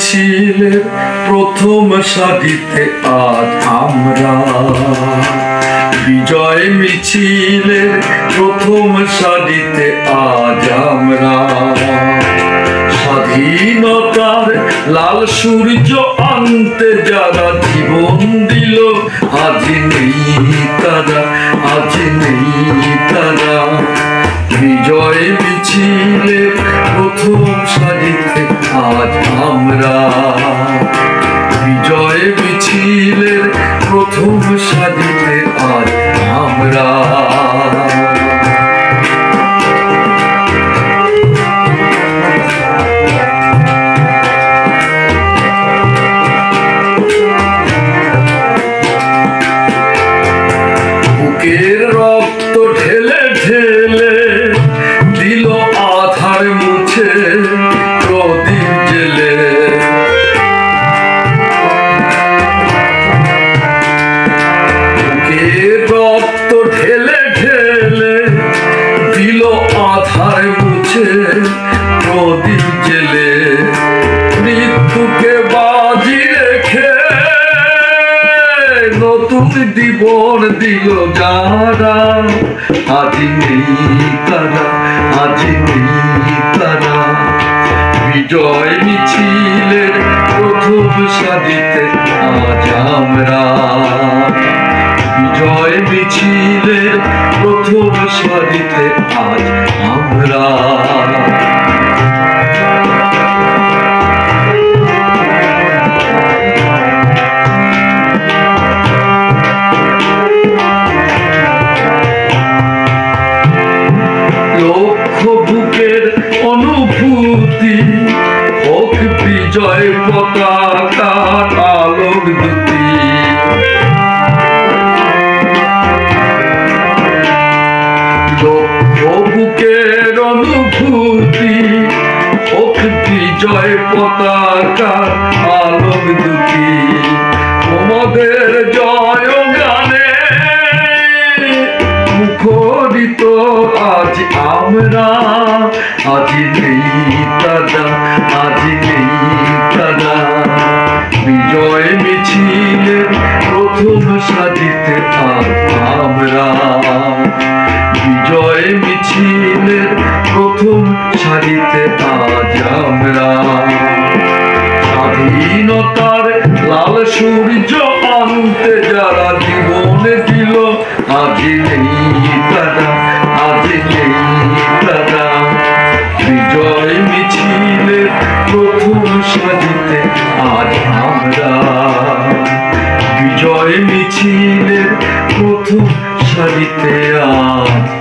মিছিলের প্রথম সারিতে আজ আমরা, বিজয় মিছিলের প্রথম সারিতে আজ আমরা। স্বাধীনতার লাল সূর্য আনতে যারা জীবন দিল, আজ নেই তারা, আজ নেই তারা। বিজয় মিছিলের প্রথম সারিতে আজ আমরা, বিজয় মিছিলের প্রথম সারিতে আজ আমরা। বুকের রক্ত ঢেলে ঢেলে দিল আধার মুছে প্রদীপ জেলে। বুকের রক্ত ঢেলে ঢেলে দিল আধার মুছে প্রদীপ জেলে। মৃত্যুকে বাজি রেখে নতুন জীবন দিল যারা, আজ নেই তারা, আজ নেই তারা। বিজয় মিছিলের প্রথম সারিতে আজ আমরা, বিজয় মিছিলের প্রথম সারিতে আজ আমরা। লক্ষ বুকের অনুভূতি হোক বিজয় পতাকার আলোক দুটি। লক্ষ বুকের অনুভূতি হোক বিজয় পতাকার আলোক দুটি। তোমাদের জয় গানে মুখরিত আজ আমরা, আজ নেই তারা, আজ নেই তারা। বিজয় মিছিলের প্রথম সারিতে আজ আমরা, বিজয় মিছিলের প্রথম সারিতে আজ আমরা। স্বাধীনতার লাল সূর্য আনতে যারা জীবন দিল, আজ নেই তারা, আজ নেই তারা। বিজয় মিছিলের প্রথম সারিতে আজ আমরা, বিজয় মিছিলের প্রথম সারিতে আজ